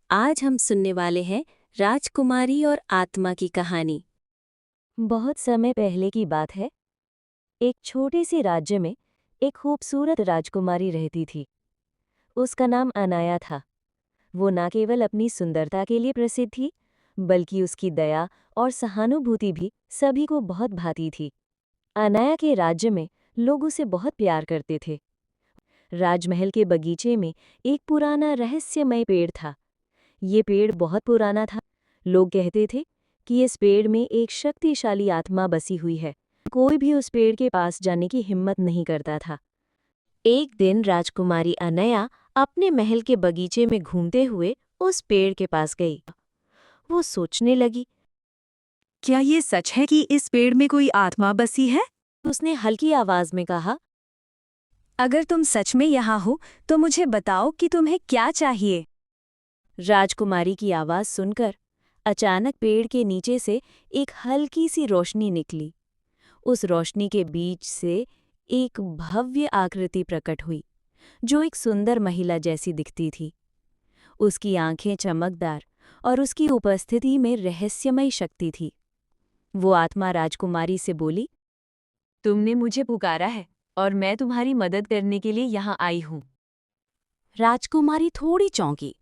आज हम सुनने वाले हैं राजकुमारी और आत्मा की कहानी। बहुत समय पहले की बात है। एक छोटे से राज्य में एक खूबसूरत राजकुमारी रहती थी। उसका नाम अनाया था। वो न केवल अपनी सुंदरता के लिए प्रसिद्ध थी, बल्कि उसकी दया और सहानुभूति भी सभी को बहुत भाती थी। अनाया के राज्य में लोग उसे बहुत प्यार करते थे। राजमहल के बगीचे में एक पुराना रहस्यमय पेड़ था। ये पेड़ बहुत पुराना था। लोग कहते थे कि इस पेड़ में एक शक्तिशाली आत्मा बसी हुई है। कोई भी उस पेड़ के पास जाने की हिम्मत नहीं करता था। एक दिन राजकुमारी अनया अपने महल के बगीचे में घूमते हुए उस पेड़ के पास गई। वो सोचने लगी, क्या ये सच है कि इस पेड़ में कोई आत्मा बसी है? उसने हल्की आवाज में कहा, अगर तुम सच में यहाँ हो तो मुझे बताओ कि तुम्हें क्या चाहिए। राजकुमारी की आवाज सुनकर अचानक पेड़ के नीचे से एक हल्की सी रोशनी निकली। उस रोशनी के बीच से एक भव्य आकृति प्रकट हुई, जो एक सुंदर महिला जैसी दिखती थी। उसकी आंखें चमकदार और उसकी उपस्थिति में रहस्यमय शक्ति थी। वो आत्मा राजकुमारी से बोली, तुमने मुझे पुकारा है और मैं तुम्हारी मदद करने के लिए यहाँ आई हूँ। राजकुमारी थोड़ी चौंकी,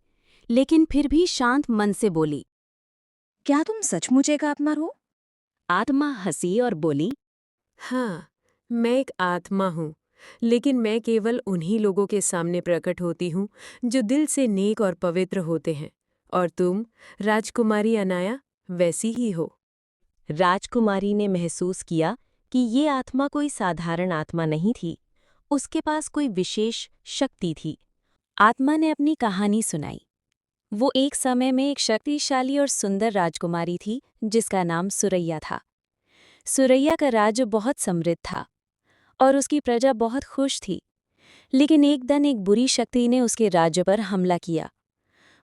लेकिन फिर भी शांत मन से बोली, क्या तुम सचमुच एक आत्मा हो? आत्मा हंसी और बोली, हाँ, मैं एक आत्मा हूँ, लेकिन मैं केवल उन्हीं लोगों के सामने प्रकट होती हूँ जो दिल से नेक और पवित्र होते हैं। और तुम, राजकुमारी अनाया, वैसी ही हो। राजकुमारी ने महसूस किया कि ये आत्मा कोई साधारण आत्मा नहीं थी। उसके पास कोई विशेष शक्ति थी। आत्मा ने अपनी कहानी सुनाई। वो एक समय में एक शक्तिशाली और सुंदर राजकुमारी थी जिसका नाम सुरैया था। सुरैया का राज्य बहुत समृद्ध था और उसकी प्रजा बहुत खुश थी। लेकिन एक दिन एक बुरी शक्ति ने उसके राज्य पर हमला किया।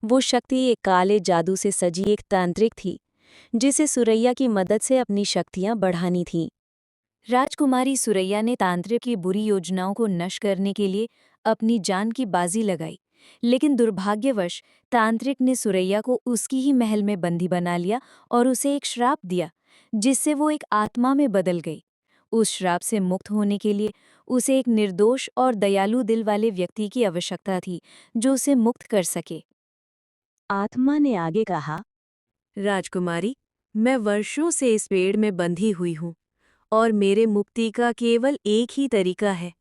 वो शक्ति एक काले जादू से सजी एक तांत्रिक थी, जिसे सुरैया की मदद से अपनी शक्तियां बढ़ानी थीं। राजकुमारी सुरैया ने तांत्रिक की बुरी योजनाओं को नष्ट करने के लिए अपनी जान की बाजी लगाई, लेकिन दुर्भाग्यवश तांत्रिक ने सुरैया को उसकी ही महल में बंदी बना लिया और उसे एक श्राप दिया, जिससे वो एक आत्मा में बदल गई। उस श्राप से मुक्त होने के लिए उसे एक निर्दोष और दयालु दिल वाले व्यक्ति की आवश्यकता थी, जो उसे मुक्त कर सके। आत्मा ने आगे कहा, राजकुमारी, मैं वर्षों से इस पेड़ में बंधी हुई हूँ और मेरे मुक्ति का केवल एक ही तरीका है,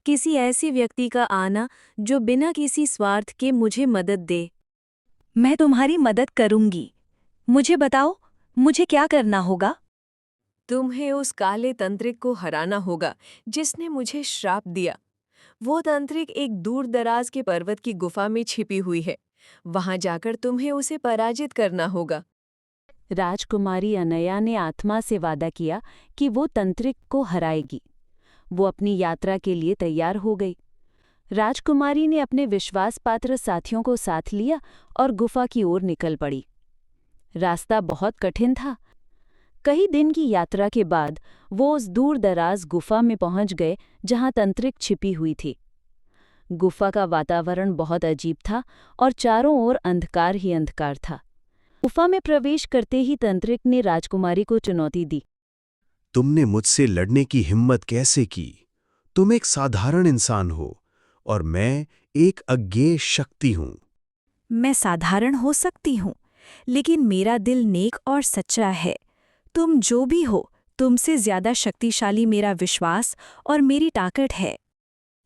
किसी ऐसे व्यक्ति का आना जो बिना किसी स्वार्थ के मुझे मदद दे। मैं तुम्हारी मदद करूंगी। मुझे बताओ, मुझे क्या करना होगा? तुम्हें उस काले तांत्रिक को हराना होगा जिसने मुझे श्राप दिया। वो तांत्रिक एक दूर दराज के पर्वत की गुफा में छिपी हुई है। वहां जाकर तुम्हें उसे पराजित करना होगा। राजकुमारी अनया ने आत्मा से वादा किया कि वो तंत्रिक को हराएगी। वो अपनी यात्रा के लिए तैयार हो गई। राजकुमारी ने अपने विश्वासपात्र साथियों को साथ लिया और गुफा की ओर निकल पड़ी। रास्ता बहुत कठिन था। कई दिन की यात्रा के बाद वो उस दूर दराज गुफा में पहुंच गए जहां तंत्रिक छिपी हुई थी। गुफा का वातावरण बहुत अजीब था और चारों ओर अंधकार ही अंधकार था। गुफा में प्रवेश करते ही तंत्रिक ने राजकुमारी को चुनौती दी। तुमने मुझसे लड़ने की हिम्मत कैसे की? तुम एक साधारण इंसान हो और मैं एक अज्ञेय शक्ति हूं। मैं साधारण हो सकती हूँ, लेकिन मेरा दिल नेक और सच्चा है। तुम जो भी हो, तुमसे ज्यादा शक्तिशाली मेरा विश्वास और मेरी ताकत है।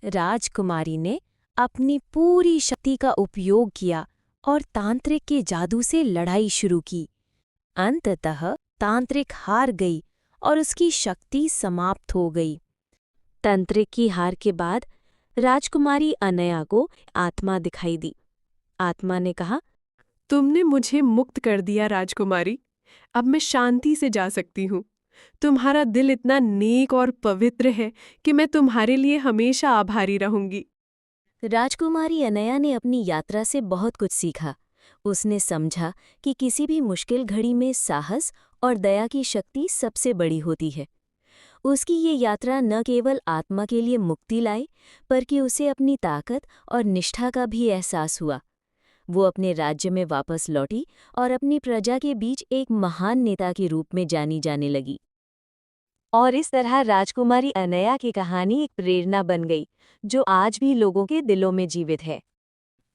राजकुमारी ने अपनी पूरी शक्ति का उपयोग किया और तांत्रिक के जादू से लड़ाई शुरू की। अंततः तांत्रिक हार गई और उसकी शक्ति समाप्त हो गई। तांत्रिक की हार के बाद राजकुमारी अनया को आत्मा दिखाई दी। आत्मा ने कहा, तुमने मुझे मुक्त कर दिया राजकुमारी। अब मैं शांति से जा सकती हूँ। तुम्हारा दिल इतना नेक और पवित्र है कि मैं तुम्हारे लिए हमेशा आभारी रहूंगी। राजकुमारी अनया ने अपनी यात्रा से बहुत कुछ सीखा। उसने समझा कि किसी भी मुश्किल घड़ी में साहस और दया की शक्ति सबसे बड़ी होती है। उसकी ये यात्रा न केवल आत्मा के लिए मुक्ति लाई, बल्कि उसे अपनी ताकत और निष्ठा का भी एहसास हुआ। वो अपने राज्य में वापस लौटी और अपनी प्रजा के बीच एक महान नेता के रूप में जानी जाने लगी। और इस तरह राजकुमारी अनया की कहानी एक प्रेरणा बन गई, जो आज भी लोगों के दिलों में जीवित है।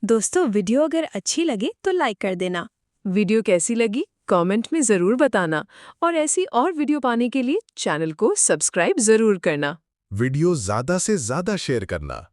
दोस्तों, वीडियो अगर अच्छी लगे तो लाइक कर देना। वीडियो कैसी लगी कमेंट में ज़रूर बताना और ऐसी और वीडियो पाने के लिए चैनल को सब्सक्राइब ज़रूर करना। वीडियो ज़्यादा से ज़्यादा शेयर करना।